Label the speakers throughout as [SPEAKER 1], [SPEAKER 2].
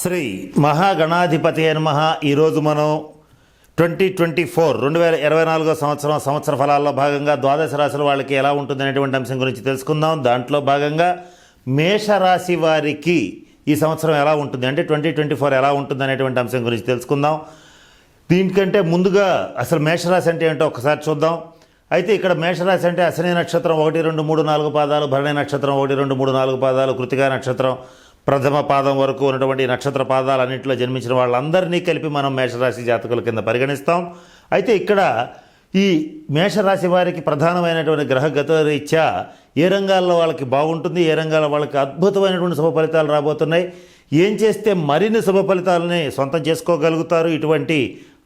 [SPEAKER 1] శ్రీ మహాగణాధిపతి నమః. ఈరోజు మనం 2024 సంవత్సర ఫలాల్లో భాగంగా ద్వాదశ రాశుల వాళ్ళకి ఎలా ఉంటుంది అనేటువంటి అంశం గురించి తెలుసుకుందాం. దాంట్లో భాగంగా మేషరాశి వారికి ఈ సంవత్సరం ఎలా ఉంటుంది అంటే 2024 ఎలా ఉంటుంది అనేటువంటి అంశం గురించి తెలుసుకుందాం. దీనికంటే ముందుగా అసలు మేషరాశి అంటే ఏంటో ఒకసారి చూద్దాం. అయితే ఇక్కడ మేషరాశి అంటే అశ్విని నక్షత్రం 1, 2, 3, 4 పాదాలు, భరణి నక్షత్రం 1, 2, 3, 4 పాదాలు, కృతికా నక్షత్రం ప్రథమ పాదం వరకు ఉన్నటువంటి నక్షత్ర పాదాలన్నింటిలో జన్మించిన వాళ్ళందరినీ కలిపి మనం మేషరాశి జాతకుల కింద పరిగణిస్తాం. అయితే ఇక్కడ ఈ మేషరాశి వారికి ప్రధానమైనటువంటి గ్రహగత రీత్యా ఏ రంగాల్లో వాళ్ళకి బాగుంటుంది, ఏ రంగాల్లో వాళ్ళకి అద్భుతమైనటువంటి శుభ ఫలితాలు రాబోతున్నాయి, ఏం చేస్తే మరిన్ని శుభ ఫలితాలని సొంతం చేసుకోగలుగుతారు, ఇటువంటి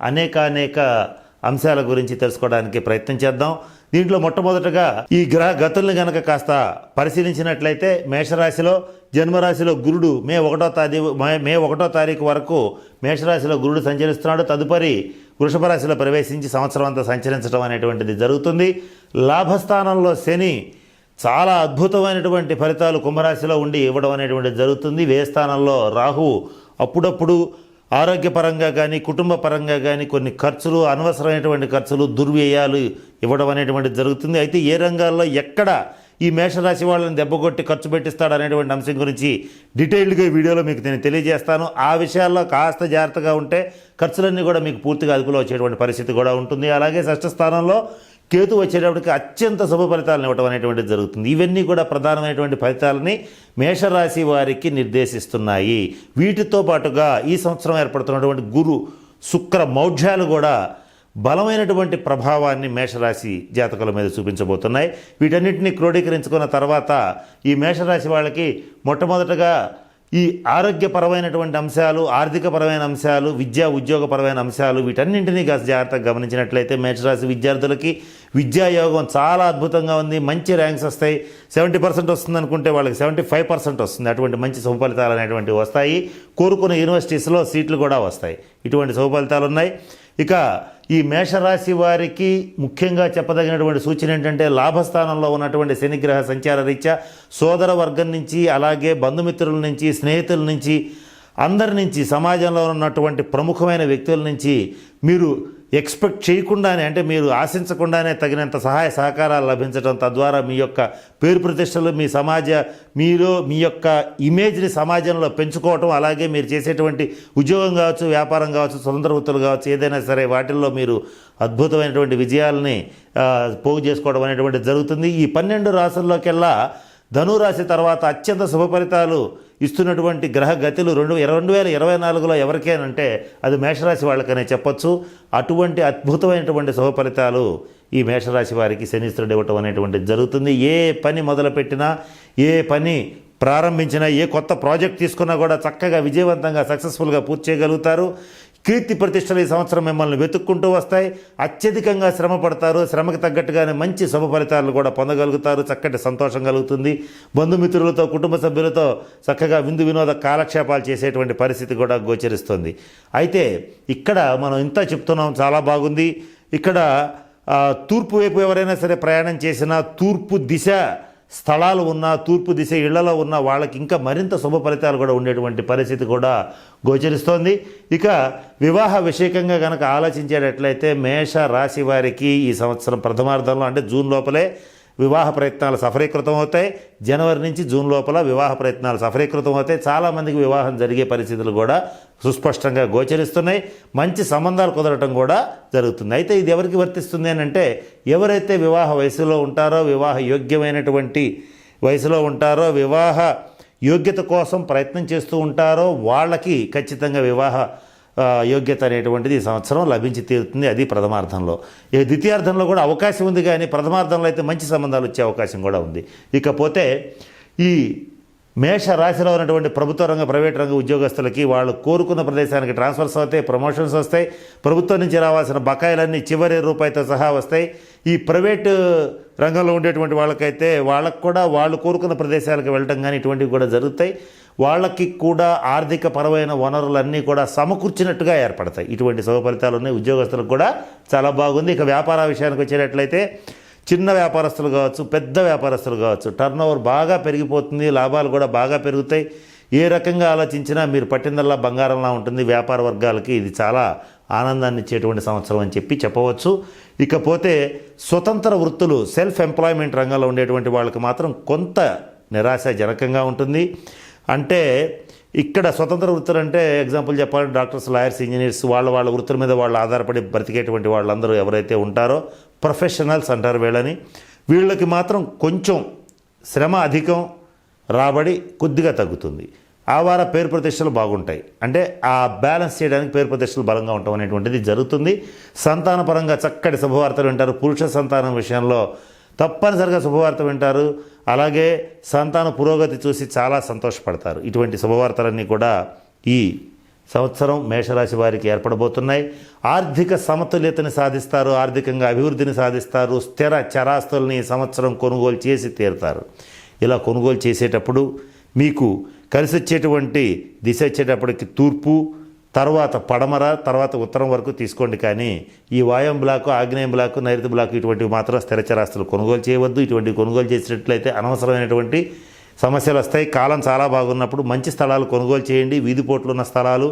[SPEAKER 1] అనేక అంశాల గురించి తెలుసుకోవడానికి ప్రయత్నం చేద్దాం. దీంట్లో మొట్టమొదటగా ఈ గ్రహ గతుల్ని గనక కాస్త పరిశీలించినట్లయితే మేషరాశిలో జన్మరాశిలో గురుడు మే 1వ తారీఖు వరకు మేషరాశిలో గురుడు సంచరిస్తున్నాడు. తదుపరి వృషభ రాశిలో ప్రవేశించి సంవత్సరం అంతా సంచరించడం అనేటువంటిది జరుగుతుంది. లాభస్థానంలో శని చాలా అద్భుతమైనటువంటి ఫలితాలు కుంభరాశిలో ఉండి ఇవ్వడం అనేటువంటిది జరుగుతుంది. వ్యయ స్థానంలో రాహువు అప్పుడప్పుడు ఆరోగ్యపరంగా కానీ కుటుంబ పరంగా కానీ కొన్ని ఖర్చులు, అనవసరమైనటువంటి ఖర్చులు, దుర్వ్యయాలు ఇవ్వడం అనేటువంటిది జరుగుతుంది. అయితే ఏ రంగాల్లో ఎక్కడ ఈ మేషరాశి వాళ్ళని దెబ్బకొట్టి ఖర్చు పెట్టిస్తాడు అనేటువంటి అంశం గురించి డీటెయిల్డ్గా ఈ వీడియోలో మీకు నేను తెలియజేస్తాను. ఆ విషయాల్లో కాస్త జాగ్రత్తగా ఉంటే ఖర్చులన్నీ కూడా మీకు పూర్తిగా అదుపులో వచ్చేటువంటి పరిస్థితి కూడా ఉంటుంది. అలాగే షష్ఠ స్థానంలో కేతు వచ్చేటప్పటికి అత్యంత శుభ ఫలితాలను ఇవ్వడం అనేటువంటిది జరుగుతుంది. ఇవన్నీ కూడా ప్రధానమైనటువంటి ఫలితాలని మేషరాశి వారికి నిర్దేశిస్తున్నాయి. వీటితో పాటుగా ఈ సంవత్సరం ఏర్పడుతున్నటువంటి గురు శుక్ర మౌఢ్యాలు కూడా బలమైనటువంటి ప్రభావాన్ని మేషరాశి జాతకుల మీద చూపించబోతున్నాయి. వీటన్నిటిని క్రోడీకరించుకున్న తర్వాత ఈ మేషరాశి వాళ్ళకి మొట్టమొదటగా ఈ ఆరోగ్యపరమైనటువంటి అంశాలు, ఆర్థికపరమైన అంశాలు, విద్యా ఉద్యోగపరమైన అంశాలు, వీటన్నింటినీ కాస్త జాగ్రత్తగా గమనించినట్లయితే మేషరాశి విద్యార్థులకి విద్యాయోగం చాలా అద్భుతంగా ఉంది. మంచి ర్యాంక్స్ వస్తాయి. 70% వస్తుంది అనుకుంటే వాళ్ళకి 75% వస్తుంది. అటువంటి మంచి శుభ ఫలితాలు అనేటువంటివి వస్తాయి. కోరుకున్న యూనివర్సిటీస్లో సీట్లు కూడా వస్తాయి. ఇటువంటి శుభ ఫలితాలు ఉన్నాయి. ఇక ఈ మేషరాశి వారికి ముఖ్యంగా చెప్పదగినటువంటి సూచన ఏంటంటే లాభస్థానంలో ఉన్నటువంటి శనిగ్రహ సంచార రీత్యా సోదర వర్గం నుంచి, అలాగే బంధుమిత్రుల నుంచి, స్నేహితుల నుంచి, అందరి నుంచి, సమాజంలో ఉన్నటువంటి ప్రముఖమైన వ్యక్తుల నుంచి మీరు ఎక్స్పెక్ట్ చేయకుండానే, అంటే మీరు ఆశించకుండానే తగినంత సహాయ సహకారాలు లభించడం, తద్వారా మీ యొక్క పేరు ప్రతిష్టలు, మీ యొక్క ఇమేజ్ని సమాజంలో పెంచుకోవటం, అలాగే మీరు చేసేటువంటి ఉద్యోగం కావచ్చు, వ్యాపారం కావచ్చు, స్వతంత్ర వృత్తులు కావచ్చు, ఏదైనా సరే వాటిల్లో మీరు అద్భుతమైనటువంటి విజయాలని పోగు చేసుకోవడం అనేటువంటిది జరుగుతుంది. ఈ 12 రాశుల్లోకెల్లా ధనురాశి తర్వాత అత్యంత శుభ ఫలితాలు ఇస్తున్నటువంటి గ్రహ గతులు 2024లో ఎవరికేనంటే అది మేషరాశి వాళ్ళకనే చెప్పొచ్చు. అటువంటి అద్భుతమైనటువంటి శుభ ఫలితాలు ఈ మేషరాశి వారికి శనీశ్వరుడు ఇవ్వటం అనేటువంటిది జరుగుతుంది. ఏ పని మొదలుపెట్టినా, ఏ పని ప్రారంభించినా, ఏ కొత్త ప్రాజెక్ట్ తీసుకున్నా కూడా చక్కగా విజయవంతంగా సక్సెస్ఫుల్గా పూర్తి చేయగలుగుతారు. కీర్తి ప్రతిష్టలు ఈ సంవత్సరం మిమ్మల్ని వెతుక్కుంటూ వస్తాయి. అత్యధికంగా శ్రమ పడతారు. శ్రమకు తగ్గట్టుగానే మంచి శుభ ఫలితాలను కూడా పొందగలుగుతారు. చక్కటి సంతోషం కలుగుతుంది. బంధుమిత్రులతో, కుటుంబ సభ్యులతో చక్కగా విందు వినోద కాలక్షేపాలు చేసేటువంటి పరిస్థితి కూడా గోచరిస్తుంది. అయితే ఇక్కడ మనం ఇంత చెప్తున్నాం, చాలా బాగుంది. ఇక్కడ తూర్పు వైపు ఎవరైనా సరే ప్రయాణం చేసినా, తూర్పు దిశ స్థలాలు ఉన్న, తూర్పు దిశ ఇళ్లలో ఉన్న వాళ్ళకి ఇంకా మరింత శుభ ఫలితాలు కూడా ఉండేటువంటి పరిస్థితి కూడా గోచరిస్తోంది. ఇక వివాహ విషయకంగా కనుక ఆలోచించేటట్లయితే మేష రాశి వారికి ఈ సంవత్సరం ప్రథమార్థంలో, అంటే జూన్ లోపలే వివాహ ప్రయత్నాలు సఫలీకృతం అవుతాయి. జనవరి నుంచి జూన్ లోపల వివాహ ప్రయత్నాలు సఫలీకృతం అవుతాయి. చాలామందికి వివాహం జరిగే పరిస్థితులు కూడా సుస్పష్టంగా గోచరిస్తున్నాయి. మంచి సంబంధాలు కుదరటం కూడా జరుగుతుంది. అయితే ఇది ఎవరికి వర్తిస్తుంది అని అంటే ఎవరైతే వివాహ వయసులో ఉంటారో, వివాహ యోగ్యమైనటువంటి వయసులో ఉంటారో, వివాహ యోగ్యత కోసం ప్రయత్నం చేస్తూ ఉంటారో వాళ్ళకి ఖచ్చితంగా వివాహ యోగ్యత అనేటువంటిది ఈ సంవత్సరం లభించి తీరుతుంది. అది ప్రథమార్థంలో. ఇక ద్వితీయార్థంలో కూడా అవకాశం ఉంది, కానీ ప్రథమార్థంలో అయితే మంచి సంబంధాలు వచ్చే అవకాశం కూడా ఉంది. ఇకపోతే ఈ మేష రాశిలో ఉన్నటువంటి ప్రభుత్వ రంగ, ప్రైవేట్ రంగ ఉద్యోగస్తులకి వాళ్ళు కోరుకున్న ప్రదేశానికి ట్రాన్స్ఫర్స్ అవుతాయి, ప్రమోషన్స్ వస్తాయి. ప్రభుత్వం నుంచి రావాల్సిన బకాయిలన్నీ చివరి రూపాయితో సహా వస్తాయి. ఈ ప్రైవేటు రంగంలో ఉండేటువంటి వాళ్ళకైతే వాళ్ళకు కూడా వాళ్ళు కోరుకున్న ప్రదేశాలకు వెళ్ళటం కానీ ఇటువంటివి కూడా జరుగుతాయి. వాళ్ళకి కూడా ఆర్థిక పరమైన వనరులన్నీ కూడా సమకూర్చినట్టుగా ఏర్పడతాయి. ఇటువంటి శుభ ఫలితాలు ఉన్నాయి. ఉద్యోగస్తులకు కూడా చాలా బాగుంది. ఇక వ్యాపార విషయానికి వచ్చేటట్లయితే చిన్న వ్యాపారస్తులు కావచ్చు, పెద్ద వ్యాపారస్తులు కావచ్చు, టర్నోవర్ బాగా పెరిగిపోతుంది. లాభాలు కూడా బాగా పెరుగుతాయి. ఏ రకంగా ఆలోచించినా మీరు పట్టిందల్లా బంగారంలా ఉంటుంది. వ్యాపార వర్గాలకి ఇది చాలా ఆనందాన్ని ఇచ్చేటువంటి సంవత్సరం అని చెప్పవచ్చు. ఇకపోతే స్వతంత్ర వృత్తులు, సెల్ఫ్ ఎంప్లాయ్మెంట్ రంగంలో ఉండేటువంటి వాళ్ళకి మాత్రం కొంత నిరాశాజనకంగా ఉంటుంది. అంటే ఇక్కడ స్వతంత్ర వృత్తులు అంటే ఎగ్జాంపుల్ చెప్పాలంటే డాక్టర్స్, లాయర్స్, ఇంజనీర్స్ వాళ్ళ వృత్తుల మీద వాళ్ళు ఆధారపడి బ్రతికేటువంటి వాళ్ళందరూ ఎవరైతే ఉంటారో ప్రొఫెషనల్స్ అంటారు వీళ్ళని. వీళ్ళకి మాత్రం కొంచెం శ్రమ అధికం, రాబడి కొద్దిగా తగ్గుతుంది. ఆ వార పేరు ప్రతిష్టలు బాగుంటాయి. అంటే ఆ బ్యాలెన్స్ చేయడానికి పేరు ప్రతిష్టలు బలంగా ఉండటం అనేటువంటిది జరుగుతుంది. సంతానపరంగా చక్కటి శుభవార్తలు వింటారు. పురుష సంతానం విషయంలో తప్పనిసరిగా శుభవార్త వింటారు. అలాగే సంతాన పురోగతి చూసి చాలా సంతోషపడతారు. ఇటువంటి శుభవార్తలన్నీ కూడా ఈ సంవత్సరం మేషరాశి వారికి ఏర్పడబోతున్నాయి. ఆర్థిక సమతుల్యతని సాధిస్తారు, ఆర్థికంగా అభివృద్ధిని సాధిస్తారు. స్థిర చరాస్తుల్ని ఈ సంవత్సరం కొనుగోలు చేసి తీరుతారు. ఇలా కొనుగోలు చేసేటప్పుడు మీకు కలిసి వచ్చేటువంటి దిశ వచ్చేటప్పటికి తూర్పు, తర్వాత పడమర, తర్వాత ఉత్తరం వరకు తీసుకోండి. కానీ ఈ వాయం బ్లాకు, ఆగ్నేయం బ్లాకు, నైరుతి బ్లాకు ఇటువంటివి మాత్రం స్థిరచరాస్తులు కొనుగోలు చేయవద్దు. ఇటువంటివి కొనుగోలు చేసినట్లయితే అనవసరమైనటువంటి సమస్యలు వస్తాయి. కాలం చాలా బాగున్నప్పుడు మంచి స్థలాలు కొనుగోలు చేయండి. వీధిపోట్లు ఉన్న స్థలాలు,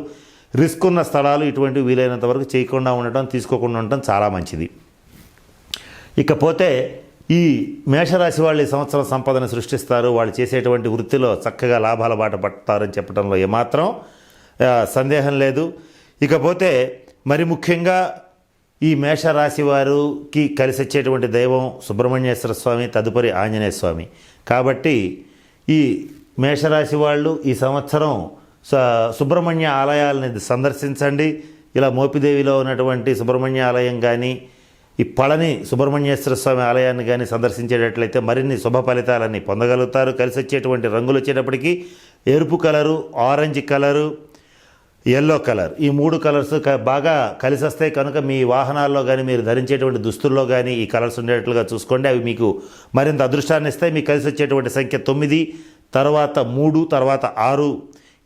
[SPEAKER 1] రిస్క్ ఉన్న స్థలాలు ఇటువంటివి వీలైనంత వరకు చేయకుండా ఉండటం, తీసుకోకుండా ఉండటం చాలా మంచిది. ఇకపోతే ఈ మేషరాశి వాళ్ళు ఈ సంవత్సరం సంపదను సృష్టిస్తారు. వాళ్ళు చేసేటువంటి వృత్తిలో చక్కగా లాభాల బాట పడతారని చెప్పడంలో ఏమాత్రం సందేహం లేదు. ఇకపోతే మరి ముఖ్యంగా ఈ మేషరాశి వారికి కలిసి వచ్చేటువంటి దైవం సుబ్రహ్మణ్యేశ్వర స్వామి, తదుపరి ఆంజనేయ స్వామి. కాబట్టి ఈ మేషరాశి వాళ్ళు ఈ సంవత్సరం సుబ్రహ్మణ్య ఆలయాలని సందర్శించండి. ఇలా మోపిదేవిలో ఉన్నటువంటి సుబ్రహ్మణ్య ఆలయం కానీ, ఈ పళని సుబ్రహ్మణ్యేశ్వర స్వామి ఆలయాన్ని కానీ సందర్శించేటట్లయితే మరిన్ని శుభ ఫలితాలన్నీ పొందగలుగుతారు. కలిసి వచ్చేటువంటి రంగులు వచ్చేటప్పటికి ఎరుపు colour, orange colour, yellow colour, ఈ 3 కలర్స్ బాగా కలిసి వస్తాయి. కనుక మీ వాహనాల్లో కానీ, మీరు ధరించేటువంటి దుస్తుల్లో కానీ ఈ కలర్స్ ఉండేటట్లుగా చూసుకోండి. అవి మీకు మరింత అదృష్టాన్ని ఇస్తాయి. మీకు కలిసి వచ్చేటువంటి సంఖ్య 9, తర్వాత 3, తర్వాత 6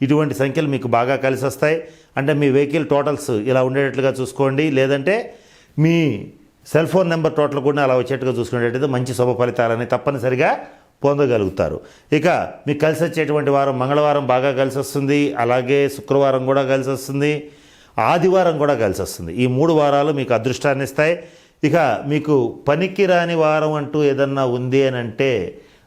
[SPEAKER 1] ఇటువంటి సంఖ్యలు మీకు బాగా కలిసి వస్తాయి. అంటే మీ వెహికల్ టోటల్స్ ఇలా ఉండేటట్లుగా చూసుకోండి. లేదంటే మీ సెల్ ఫోన్ నెంబర్ టోటల్ కూడా అలా వచ్చేట్టుగా చూసుకునేటట్టు మంచి శుభ ఫలితాలని తప్పనిసరిగా పొందగలుగుతారు. ఇక మీకు కలిసి వచ్చేటువంటి వారం మంగళవారం బాగా కలిసి వస్తుంది. అలాగే శుక్రవారం కూడా కలిసి వస్తుంది, ఆదివారం కూడా కలిసి వస్తుంది. ఈ 3 వారాలు మీకు అదృష్టాన్ని ఇస్తాయి. ఇక మీకు పనికి రాని వారం అంటూ ఏదన్నా ఉంది అని అంటే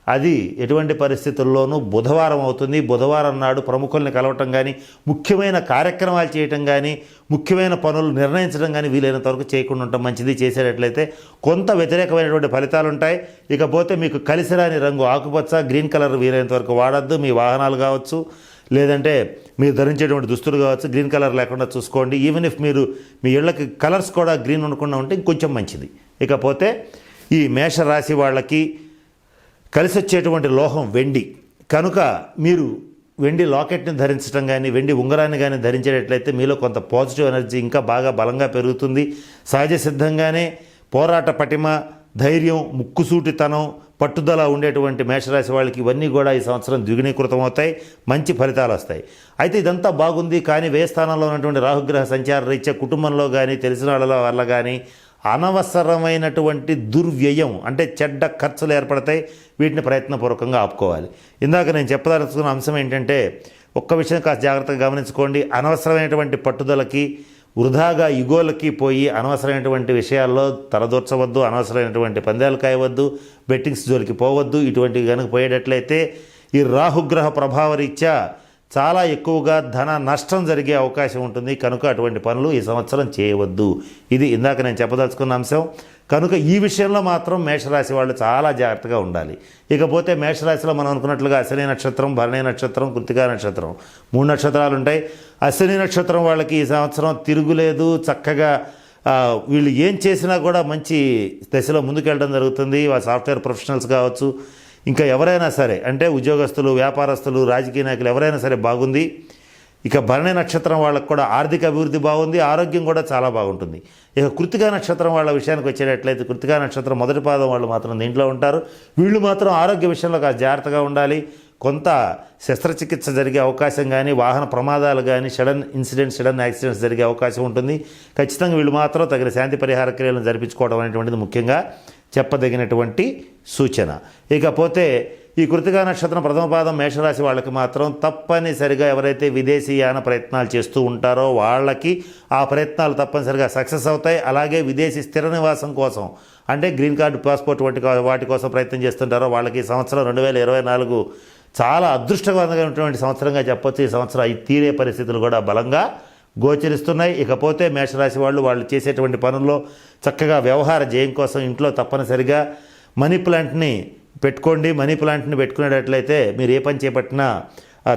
[SPEAKER 1] అది ఎటువంటి పరిస్థితుల్లోనూ బుధవారం అవుతుంది. బుధవారం నాడు ప్రముఖుల్ని కలవటం కానీ, ముఖ్యమైన కార్యక్రమాలు చేయటం కానీ, ముఖ్యమైన పనులు నిర్ణయించడం కానీ వీలైనంత వరకు చేయకుండా ఉండటం మంచిది. చేసేటట్లయితే కొంత వ్యతిరేకమైనటువంటి ఫలితాలు ఉంటాయి. ఇకపోతే మీకు కలిసి రాని రంగు ఆకుపచ్చ, గ్రీన్ కలర్ వీలైనంత వరకు వాడద్దు. మీ వాహనాలు కావచ్చు, లేదంటే మీరు ధరించేటువంటి దుస్తులు కావచ్చు, గ్రీన్ కలర్ లేకుండా చూసుకోండి. ఈవెన్ ఇఫ్ మీరు మీ ఇళ్ళకి కలర్స్ కూడా గ్రీన్ ఉండకుండా ఉంటే ఇంకొంచెం మంచిది. ఇకపోతే ఈ మేషరాశి వాళ్ళకి కలిసి వచ్చేటువంటి లోహం వెండి. కనుక మీరు వెండి లాకెట్ని ధరించడం కానీ, వెండి ఉంగరాన్ని కానీ ధరించేటట్లయితే మీలో కొంత పాజిటివ్ ఎనర్జీ ఇంకా బాగా బలంగా పెరుగుతుంది. సహజ సిద్ధంగానే పోరాట పటిమ, ధైర్యం, ముక్కుసూటితనం, పట్టుదల ఉండేటువంటి మేషరాశి వాళ్ళకి ఇవన్నీ కూడా ఈ సంవత్సరం ద్విగుణీకృతం అవుతాయి. మంచి ఫలితాలు వస్తాయి. అయితే ఇదంతా బాగుంది. కానీ వ్యయ స్థానంలో ఉన్నటువంటి రాహుగ్రహ సంచార రీత్యా కుటుంబంలో కానీ, తెలిసిన వాళ్ళ వల్ల కానీ అనవసరమైనటువంటి దుర్వ్యయం అంటే చెడ్డ ఖర్చులు ఏర్పడతాయి. వీటిని ప్రయత్నపూర్వకంగా ఆపుకోవాలి. ఇందాక నేను చెప్పదలుచుకున్న అంశం ఏంటంటే, ఒక్క విషయం కాస్త జాగ్రత్తగా గమనించుకోండి. అనవసరమైనటువంటి పట్టుదలకి, వృధాగా యుగోలకి పోయి అనవసరమైనటువంటి విషయాల్లో తలదూర్చవద్దు. అనవసరమైనటువంటి పందాలు కాయవద్దు. బెట్టింగ్స్ జోలికి పోవద్దు. ఇటువంటివి కనుక పోయేటట్లయితే ఈ రాహుగ్రహ ప్రభావరీత్యా చాలా ఎక్కువగా ధన నష్టం జరిగే అవకాశం ఉంటుంది. కనుక అటువంటి పనులు ఈ సంవత్సరం చేయవద్దు. ఇది ఇందాక నేను చెప్పదలుచుకున్న అంశం. కనుక ఈ విషయంలో మాత్రం మేషరాశి వాళ్ళు చాలా జాగ్రత్తగా ఉండాలి. ఇకపోతే మేషరాశిలో మనం అనుకున్నట్లుగా అశ్విని నక్షత్రం, భరణి నక్షత్రం, కృత్తికా నక్షత్రం 3 నక్షత్రాలు ఉంటాయి. అశ్విని నక్షత్రం వాళ్ళకి ఈ సంవత్సరం తిరుగులేదు. చక్కగా వీళ్ళు ఏం చేసినా కూడా మంచి దశలో ముందుకెళ్ళడం జరుగుతుంది. వాళ్ళ సాఫ్ట్వేర్ ప్రొఫెషనల్స్ కావచ్చు, ఇంకా ఎవరైనా సరే, అంటే ఉద్యోగస్తులు, వ్యాపారస్తులు, రాజకీయ నాయకులు ఎవరైనా సరే బాగుంది. ఇక భరణి నక్షత్రం వాళ్ళకు కూడా ఆర్థిక అభివృద్ధి బాగుంది. ఆరోగ్యం కూడా చాలా బాగుంటుంది. ఇక కృత్తికా నక్షత్రం వాళ్ళ విషయానికి వచ్చేటట్లయితే కృత్తికా నక్షత్రం మొదటి పాదం వాళ్ళు మాత్రం దీంట్లో ఉంటారు. వీళ్ళు మాత్రం ఆరోగ్య విషయంలో కాస్త జాగ్రత్తగా ఉండాలి. కొంత శస్త్రచికిత్స జరిగే అవకాశం కానీ, వాహన ప్రమాదాలు కానీ, సడన్ యాక్సిడెంట్స్ జరిగే అవకాశం ఉంటుంది. ఖచ్చితంగా వీళ్ళు మాత్రం తగిన శాంతి పరిహార క్రియలను జరిపించుకోవడం అనేటువంటిది ముఖ్యంగా చెప్పదగినటువంటి సూచన. ఇకపోతే ఈ కృతికా నక్షత్రం ప్రథమ పాదం మేషరాశి వాళ్ళకి మాత్రం తప్పనిసరిగా ఎవరైతే విదేశీయాన ప్రయత్నాలు చేస్తూ ఉంటారో వాళ్ళకి ఆ ప్రయత్నాలు తప్పనిసరిగా సక్సెస్ అవుతాయి. అలాగే విదేశీ స్థిర నివాసం కోసం అంటే గ్రీన్ కార్డు, పాస్పోర్ట్ వాటి కోసం ప్రయత్నం చేస్తుంటారో వాళ్ళకి ఈ సంవత్సరం 2024 చాలా అదృష్టకరమైనటువంటి సంవత్సరంగా చెప్పొచ్చు. ఈ సంవత్సరం అవి తీరే పరిస్థితులు కూడా బలంగా గోచరిస్తున్నాయి. ఇకపోతే మేషరాశి వాళ్ళు చేసేటువంటి పనుల్లో చక్కగా వ్యవహార జయం కోసం ఇంట్లో తప్పనిసరిగా మనీ ప్లాంట్ని పెట్టుకోండి. మనీ ప్లాంట్ని పెట్టుకునేటట్లయితే మీరు ఏ పని చేపట్టినా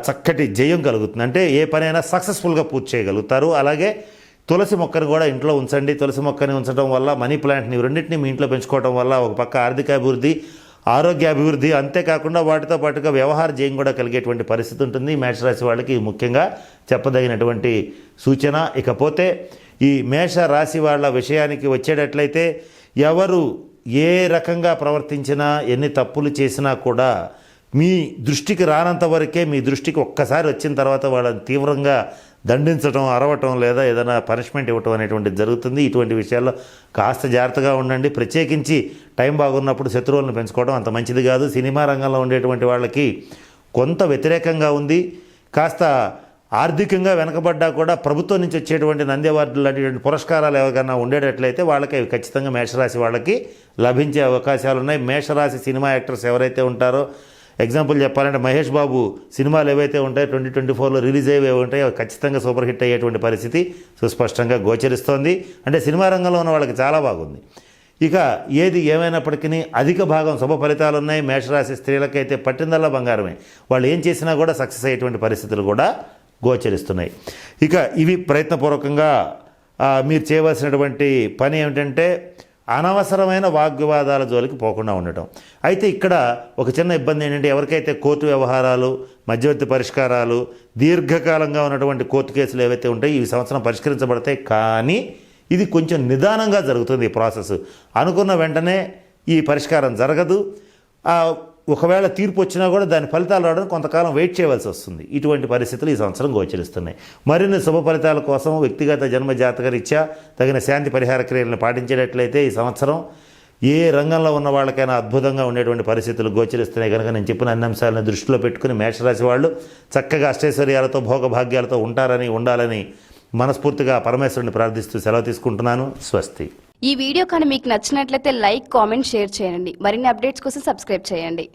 [SPEAKER 1] చక్కటి జయం కలుగుతుంది. అంటే ఏ పనైనా సక్సెస్ఫుల్గా పూర్తి చేయగలుగుతారు. అలాగే తులసి మొక్కను కూడా ఇంట్లో ఉంచండి. తులసి మొక్కని ఉంచడం వల్ల, మనీ ప్లాంట్ని రెండింటిని మీ ఇంట్లో పెంచుకోవడం వల్ల ఒక పక్క ఆర్థిక అభివృద్ధి, ఆరోగ్య అభివృద్ధి, అంతేకాకుండా వాటితో పాటుగా వ్యవహార జయం కూడా కలిగేటువంటి పరిస్థితి ఉంటుంది. మేషరాశి వాళ్ళకి ముఖ్యంగా చెప్పదగినటువంటి సూచన. ఇకపోతే ఈ మేషరాశి వాళ్ళ విషయానికి వచ్చేటట్లయితే ఎవరు ఏ రకంగా ప్రవర్తించినా, ఎన్ని తప్పులు చేసినా కూడా మీ దృష్టికి రానంత వరకే, మీ దృష్టికి ఒక్కసారి వచ్చిన తర్వాత వాళ్ళని తీవ్రంగా దండించడం, అరవటం లేదా ఏదైనా పనిష్మెంట్ ఇవ్వటం అనేటువంటిది జరుగుతుంది. ఇటువంటి విషయాల్లో కాస్త జాగ్రత్తగా ఉండండి. ప్రత్యేకించి టైం బాగున్నప్పుడు శత్రువులను పెంచుకోవడం అంత మంచిది కాదు. సినిమా రంగంలో ఉండేటువంటి వాళ్ళకి కొంత వ్యతిరేకంగా ఉంది. కాస్త ఆర్థికంగా వెనకబడ్డా కూడా ప్రభుత్వం నుంచి వచ్చేటువంటి నంది అవార్డులు లాంటి పురస్కారాలు ఎవరికైనా ఉండేటట్లయితే వాళ్ళకి అవి ఖచ్చితంగా మేషరాశి వాళ్ళకి లభించే అవకాశాలు ఉన్నాయి. మేషరాశి సినిమా యాక్టర్స్ ఎవరైతే ఉంటారో, ఎగ్జాంపుల్ చెప్పాలంటే మహేష్ బాబు సినిమాలు ఏవైతే ఉంటాయో 2024లో రిలీజ్ అయ్యే ఉంటాయో అవి ఖచ్చితంగా సూపర్ హిట్ అయ్యేటువంటి పరిస్థితి సుస్పష్టంగా గోచరిస్తోంది. అంటే సినిమా రంగంలో ఉన్న వాళ్ళకి చాలా బాగుంది. ఇక ఏది ఏమైనప్పటికీ అధిక భాగం శుభ ఫలితాలు ఉన్నాయి. మేషరాశి స్త్రీలకైతే పట్టిందల్లా బంగారమే. వాళ్ళు ఏం చేసినా కూడా సక్సెస్ అయ్యేటువంటి పరిస్థితులు కూడా గోచరిస్తున్నాయి. ఇక ఇవి ప్రయత్నపూర్వకంగా మీరు చేయవలసినటువంటి పని ఏమిటంటే అనవసరమైన వాగ్వివాదాల జోలికి పోకుండా ఉండటం. అయితే ఇక్కడ ఒక చిన్న ఇబ్బంది ఏంటంటే ఎవరికైతే కోర్టు వ్యవహారాలు, మధ్యవర్తి పరిష్కారాలు, దీర్ఘకాలంగా ఉన్నటువంటి కోర్టు కేసులు ఏవైతే ఉంటాయో ఈ సంవత్సరం పరిష్కరించబడతాయి. కానీ ఇది కొంచెం నిదానంగా జరుగుతుంది ఈ ప్రాసెస్. అనుకున్న వెంటనే ఈ పరిష్కారం జరగదు. ఒకవేళ తీర్పు వచ్చినా కూడా దాని ఫలితాలు రావడానికి కొంతకాలం వెయిట్ చేయవలసి వస్తుంది. ఇటువంటి పరిస్థితులు ఈ సంవత్సరం గోచరిస్తున్నాయి. మరిన్ని శుభ ఫలితాల కోసం వ్యక్తిగత జన్మ జాతక రీత్యా తగిన శాంతి పరిహార క్రియలను పాటించేటట్లయితే ఈ సంవత్సరం ఏ రంగంలో ఉన్న వాళ్ళకైనా అద్భుతంగా ఉండేటువంటి పరిస్థితులు గోచరిస్తున్నాయి. కనుక నేను చెప్పిన అన్ని అంశాలను దృష్టిలో పెట్టుకుని మేషరాశి వాళ్ళు చక్కగా అష్టైశ్వర్యాలతో, భోగభాగ్యాలతో ఉండాలని మనస్ఫూర్తిగా పరమేశ్వరుని ప్రార్థిస్తూ సెలవు తీసుకుంటున్నాను. స్వస్తి.
[SPEAKER 2] ఈ వీడియో కానీ మీకు నచ్చినట్లయితే లైక్, కామెంట్, షేర్ చేయండి. మరిన్ని అప్డేట్స్ కోసం సబ్స్క్రైబ్ చేయండి.